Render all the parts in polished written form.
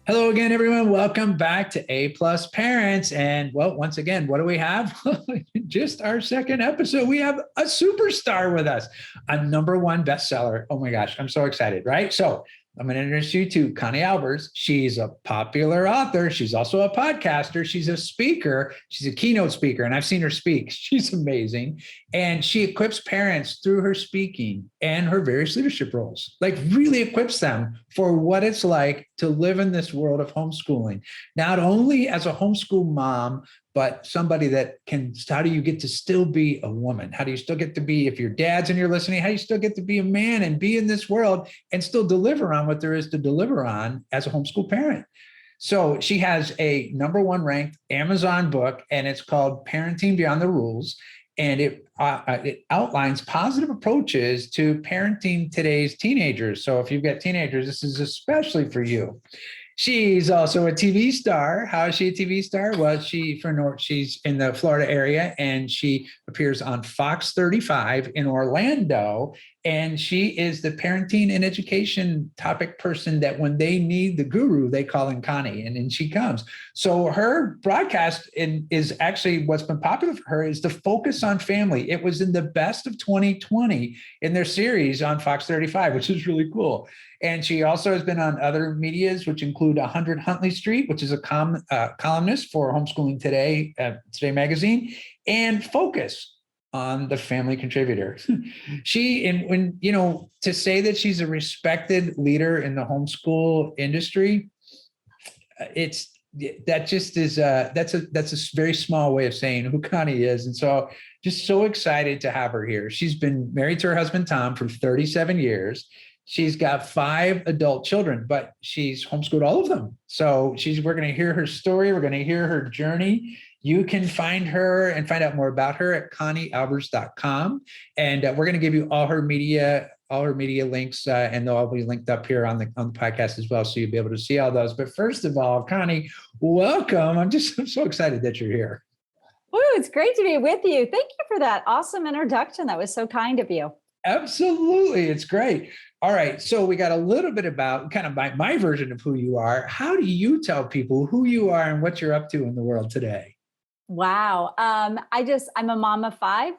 Hello again, everyone. Welcome back to A Plus Parents. And well, once again, what do we have? Just our second episode. We have a superstar with us, a number one bestseller. Oh my gosh, I'm so excited, right? So I'm going to introduce you to Connie Albers. She's a popular author. She's also a podcaster. She's a speaker. She's a keynote speaker, and I've seen her speak. She's amazing. And she equips parents through her speaking and her various leadership roles, like really equips them for what it's like to live in this world of homeschooling, not only as a homeschool mom, but somebody that can, how do you get to still be a woman? How do you still get to be, if you're dads and you're listening, how do you still get to be a man and be in this world and still deliver on what there is to deliver on as a homeschool parent? So she has a number one ranked Amazon book, and it's called Parenting Beyond the Rules. And it outlines positive approaches to parenting today's teenagers. So if you've got teenagers, this is especially for you. She's also a TV star. How is she a TV star? Well, she's in the Florida area, and she appears on Fox 35 in Orlando. And she is the parenting and education topic person that when they need the guru, they call in Connie, and then she comes. So her broadcast is actually what's been popular for her is to focus on family. It was in the best of 2020 in their series on Fox 35, which is really cool. And she also has been on other medias, which include 100 Huntley Street, which is a columnist for Homeschooling Today, Today magazine, and Focus on the Family Contributor. To say that she's a respected leader in the homeschool industry, that's a very small way of saying who Connie is. And so just so excited to have her here. She's been married to her husband, Tom, for 37 years. She's got 5 adult children, but she's homeschooled all of them. So we're going to hear her story. We're going to hear her journey. You can find her and find out more about her at conniealbers.com. And we're going to give you all her media links, and they'll all be linked up here on the podcast as well. So you'll be able to see all those. But first of all, Connie, welcome. I'm so excited that you're here. Woo, it's great to be with you. Thank you for that awesome introduction. That was so kind of you. Absolutely. It's great. All right. So we got a little bit about kind of my version of who you are. How do you tell people who you are and what you're up to in the world today? Wow. I'm a mom of 5,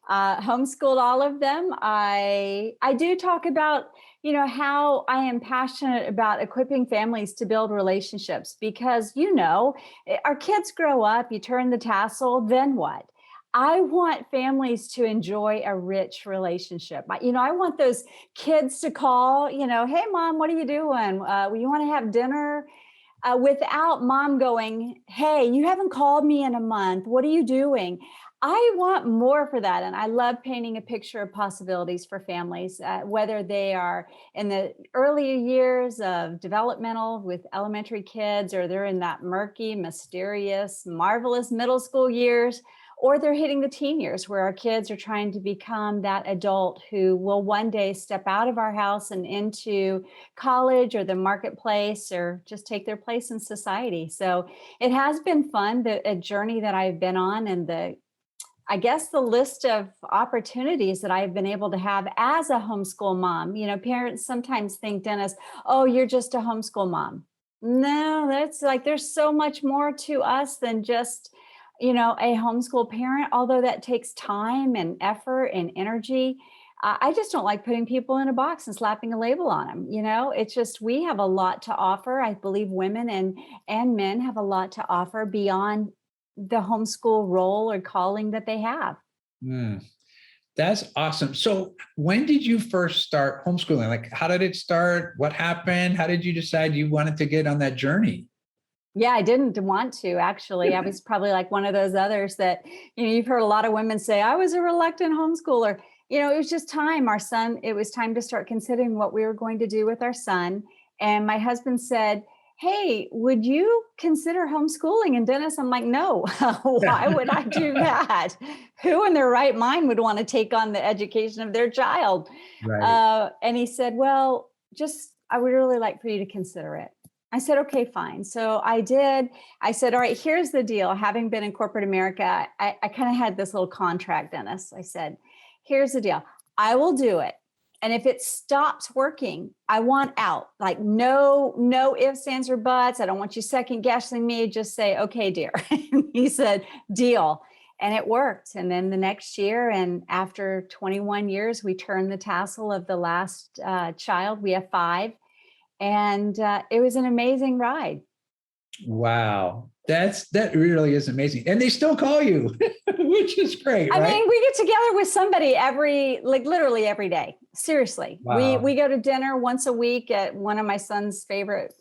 homeschooled all of them. I do talk about, how I am passionate about equipping families to build relationships because, our kids grow up, you turn the tassel, then what? I want families to enjoy a rich relationship. I want those kids to call, hey, mom, what are you doing? You want to have dinner? Without mom going, hey, you haven't called me in a month. What are you doing? I want more for that. And I love painting a picture of possibilities for families, whether they are in the earlier years of developmental with elementary kids, or they're in that murky, mysterious, marvelous middle school years, or they're hitting the teen years where our kids are trying to become that adult who will one day step out of our house and into college or the marketplace or just take their place in society. So it has been fun, a journey that I've been on, and the list of opportunities that I've been able to have as a homeschool mom. Parents sometimes think, Dennis, oh, you're just a homeschool mom. No, that's there's so much more to us than just a homeschool parent, although that takes time and effort and energy. I just don't like putting people in a box and slapping a label on them. It's just, we have a lot to offer. I believe women and men have a lot to offer beyond the homeschool role or calling that they have. That's awesome. So when did you first start homeschooling? Like, how did it start? What happened? How did you decide you wanted to get on that journey? Yeah, I didn't want to, actually. I was probably like one of those others that, you've heard a lot of women say, I was a reluctant homeschooler. It was just time. It was time to start considering what we were going to do with our son. And my husband said, hey, would you consider homeschooling? And Dennis, I'm like, no, why would I do that? Who in their right mind would want to take on the education of their child? Right. And he said, well, I would really like for you to consider it. I said, okay, fine. So I did. I said, all right, here's the deal. Having been in corporate America, I kind of had this little contract, Dennis. I said, here's the deal. I will do it. And if it stops working, I want out. Like no ifs, ands, or buts. I don't want you second guessing me. Just say, okay, dear. And he said, deal. And it worked. And then the next year, and after 21 years, we turned the tassel of the last child. We have 5. And it was an amazing ride. Wow. That really is amazing. And they still call you, which is great, right? I mean, we get together with somebody literally every day. Seriously. Wow. We go to dinner once a week at one of my son's favorite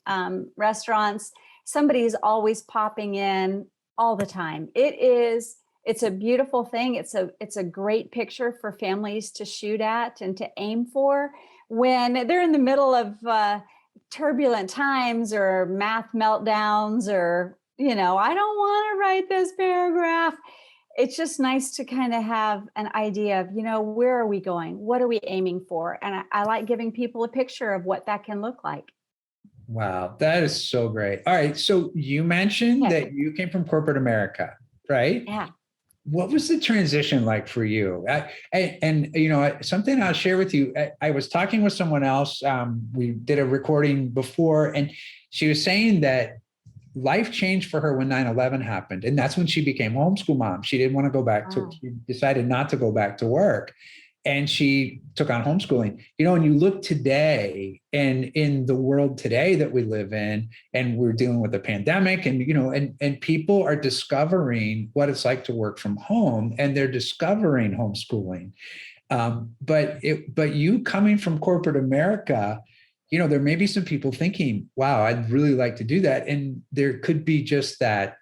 restaurants. Somebody's always popping in all the time. It's a beautiful thing. It's a great picture for families to shoot at and to aim for when they're in the middle of turbulent times or math meltdowns, or, I don't want to write this paragraph. It's just nice to kind of have an idea of, where are we going? What are we aiming for? And I like giving people a picture of what that can look like. Wow, that is so great. All right. So you mentioned that you came from corporate America, right? Yeah. What was the transition like for you? Something I'll share with you. I was talking with someone else. We did a recording before, and she was saying that life changed for her when 9/11 happened. And that's when she became homeschool mom. She didn't want to go back she decided not to go back to work. And she took on homeschooling. And you look today, and in the world today that we live in, and we're dealing with a pandemic, and and people are discovering what it's like to work from home, and they're discovering homeschooling. But you coming from corporate America, there may be some people thinking, wow, I'd really like to do that. And there could be just that.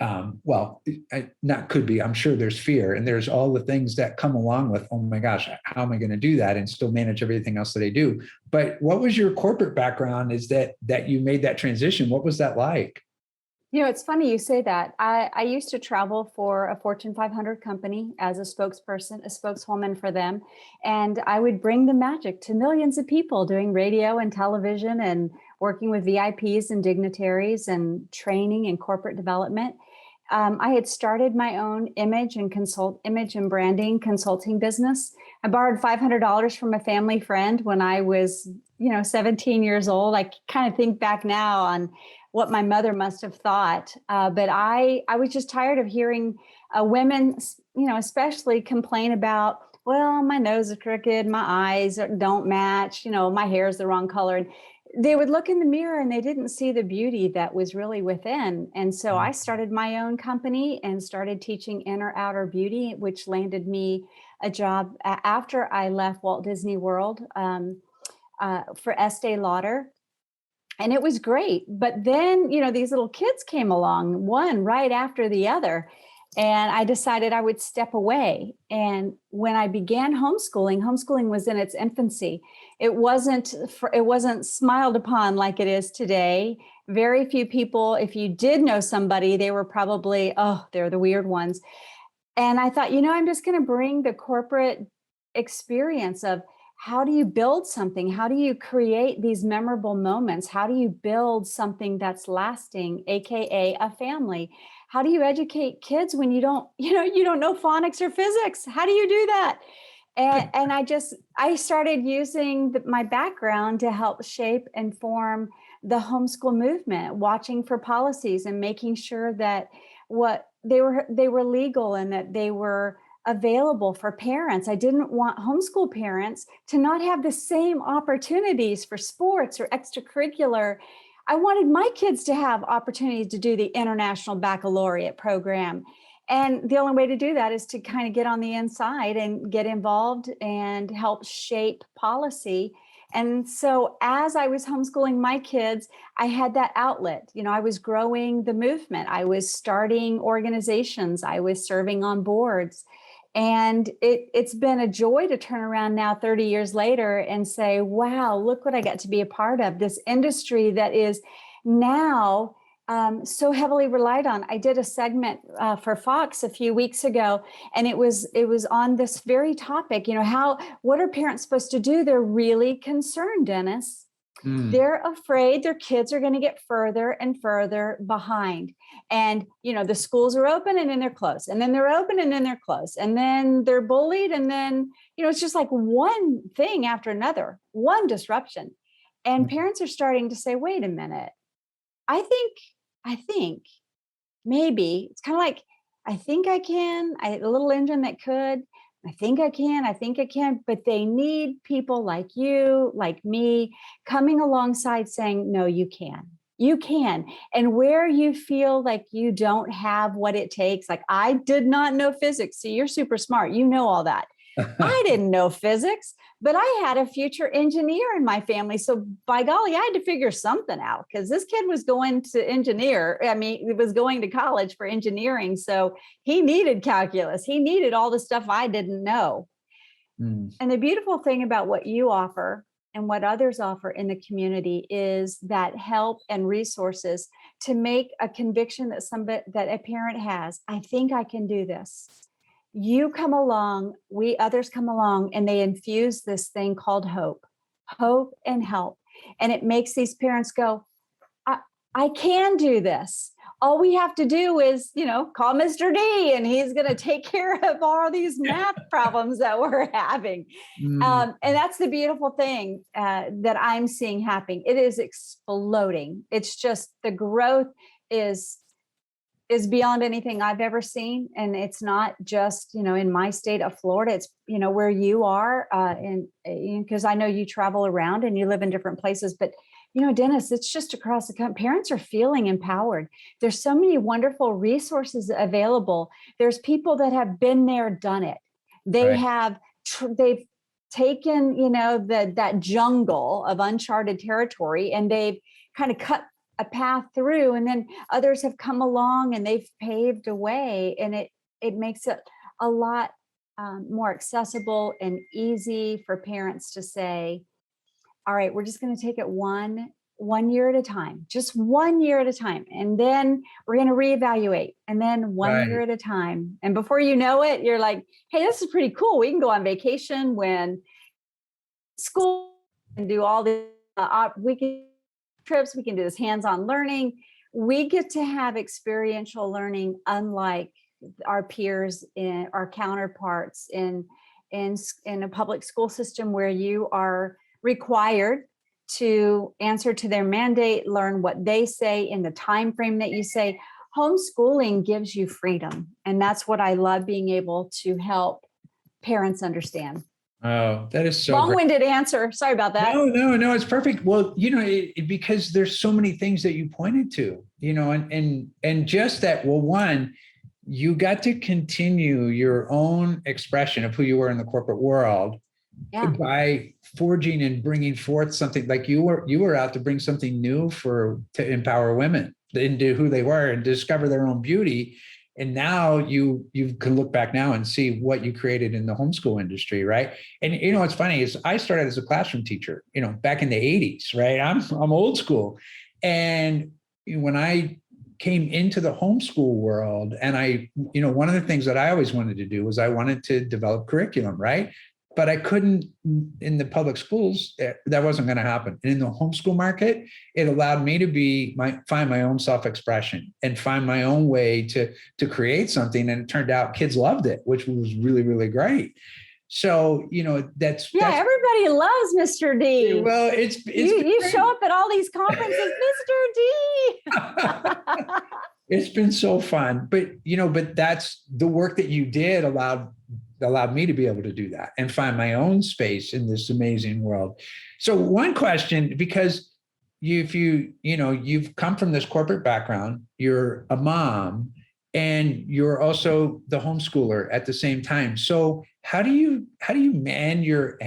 Not could be, I'm sure there's fear, and there's all the things that come along with, oh my gosh, how am I going to do that and still manage everything else that I do? But what was your corporate background is that you made that transition? What was that like? It's funny you say that. I used to travel for a Fortune 500 company as a spokesperson, a spokeswoman for them. And I would bring the magic to millions of people doing radio and television and working with VIPs and dignitaries and training and corporate development. I had started my own image and branding consulting business. I borrowed $500 from a family friend when I was, 17 years old. I kind of think back now on what my mother must have thought. But I was just tired of hearing women, especially complain about, well, my nose is crooked, my eyes don't match, my hair is the wrong color. And they would look in the mirror and they didn't see the beauty that was really within. And so I started my own company and started teaching inner outer beauty, which landed me a job after I left Walt Disney World for Estee Lauder. And it was great. But then, these little kids came along, one right after the other. And I decided I would step away. And when I began homeschooling was in its infancy. It wasn't smiled upon like it is today. Very few people, if you did know somebody, they were probably, they're the weird ones. And I thought, I'm just going to bring the corporate experience of how do you build something? How do you create these memorable moments? How do you build something that's lasting, AKA a family? How do you educate kids when you don't know phonics or physics? How do you do that? And I started using my background to help shape and form the homeschool movement, watching for policies and making sure that they were legal and that they were available for parents. I didn't want homeschool parents to not have the same opportunities for sports or extracurricular. I wanted my kids to have opportunities to do the International Baccalaureate program. And the only way to do that is to kind of get on the inside and get involved and help shape policy. And so as I was homeschooling my kids, I had that outlet. I was growing the movement. I was starting organizations. I was serving on boards. And it's been a joy to turn around now 30 years later and say, wow, look what I got to be a part of. This industry that is now so heavily relied on. I did a segment for Fox a few weeks ago, and it was on this very topic. What are parents supposed to do? They're really concerned, Dennis, Mm. They're afraid their kids are going to get further and further behind. And, the schools are open and then they're closed, and then they're open and then they're closed, and then they're bullied. And then, it's just like one thing after another, one disruption. And parents are starting to say, wait a minute, I think maybe it's kind of like, I think I can, a little engine that could, I think I can, but they need people like you, like me, coming alongside saying, no, you can. You can. And where you feel like you don't have what it takes, like I did not know physics. See, you're super smart. You know all that. I didn't know physics, but I had a future engineer in my family. So by golly, I had to figure something out, because this kid was going to engineer. I mean, he was going to college for engineering. So he needed calculus. He needed all the stuff I didn't know. And the beautiful thing about what you offer and what others offer in the community is that help and resources to make a conviction that a parent has. I think I can do this. You come along, others come along, and they infuse this thing called hope and help. And it makes these parents go, I can do this. All we have to do is, call Mr. D, and he's going to take care of all these math problems that we're having. And that's the beautiful thing that I'm seeing happening. It is exploding. It's just, the growth is beyond anything I've ever seen. And it's not just, in my state of Florida, it's, where you are, because I know you travel around and you live in different places, but Dennis, it's just across the country. Parents are feeling empowered. There's so many wonderful resources available. There's people that have been there, done it. They have, they've taken, that jungle of uncharted territory, and they've kind of cut a path through, and then others have come along and they've paved a way, and it makes it a lot more accessible and easy for parents to say, all right, we're just going to take it one year at a time, just 1 year at a time. And then we're going to reevaluate, and then one year at a time. And before you know it, you're like, hey, this is pretty cool. We can go on vacation when school and do all the weekend trips. We can do this hands-on learning. We get to have experiential learning, unlike our peers, our counterparts in a public school system, where you are required to answer to their mandate, learn what they say in the time frame that you say. Homeschooling gives you freedom, and that's what I love being able to help parents understand. Oh, that is so long-winded answer. Sorry about that. No, it's perfect. Well, because there's so many things that you pointed to, and just that, well, one, you got to continue your own expression of who you were in the corporate world by forging and bringing forth something like you were out to bring something new to empower women into who they were and discover their own beauty. And now you can look back now and see what you created in the homeschool industry, right? And what's funny is I started as a classroom teacher, back in the 80s, right? I'm old school. And when I came into the homeschool world, and one of the things that I always wanted to do was I wanted to develop curriculum, right? But I couldn't in the public schools. That wasn't going to happen. And in the homeschool market, it allowed me to find my own self-expression and find my own way to create something. And it turned out kids loved it, which was really, really great. So, that's everybody loves Mr. D. Well, it's you show up at all these conferences, Mr. D. It's been so fun. But that's the work that you did allowed me to be able to do that and find my own space in this amazing world. So one question, because you've come from this corporate background, you're a mom, and you're also the homeschooler at the same time. So how do you man your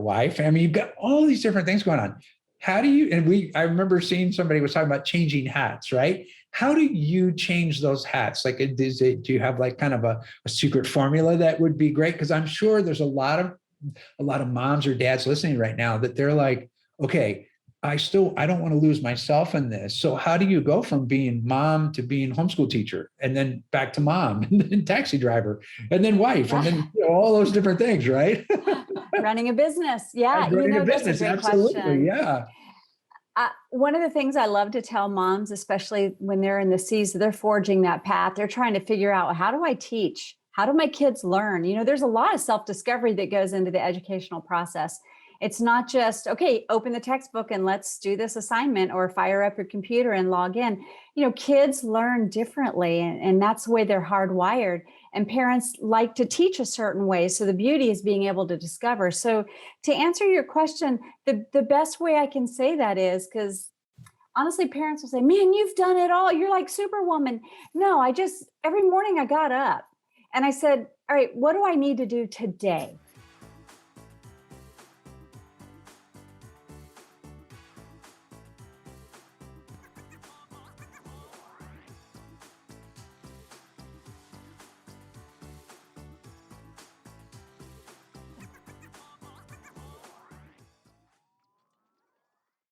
wife? I mean, you've got all these different things going on. How do you, I remember seeing somebody was talking about changing hats, right? How do you change those hats? Like, do you have like kind of a secret formula that would be great? Because I'm sure there's a lot of moms or dads listening right now that they're like, okay, I don't want to lose myself in this. So how do you go from being mom to being homeschool teacher, and then back to mom, and then taxi driver, and then wife, and then all those different things, right? Running a business. Yeah. Running a business. That's a great Absolutely. question. Yeah. One of the things I love to tell moms, especially when they're in the season, they're forging that path. They're trying to figure out, how do I teach? How do my kids learn? There's a lot of self-discovery that goes into the educational process. It's not just, okay, open the textbook and let's do this assignment, or fire up your computer and log in. Kids learn differently, and that's the way they're hardwired. And parents like to teach a certain way. So the beauty is being able to discover. So to answer your question, the best way I can say that is, because honestly, parents will say, man, you've done it all. You're like Superwoman. No, every morning I got up and I said, all right, what do I need to do today?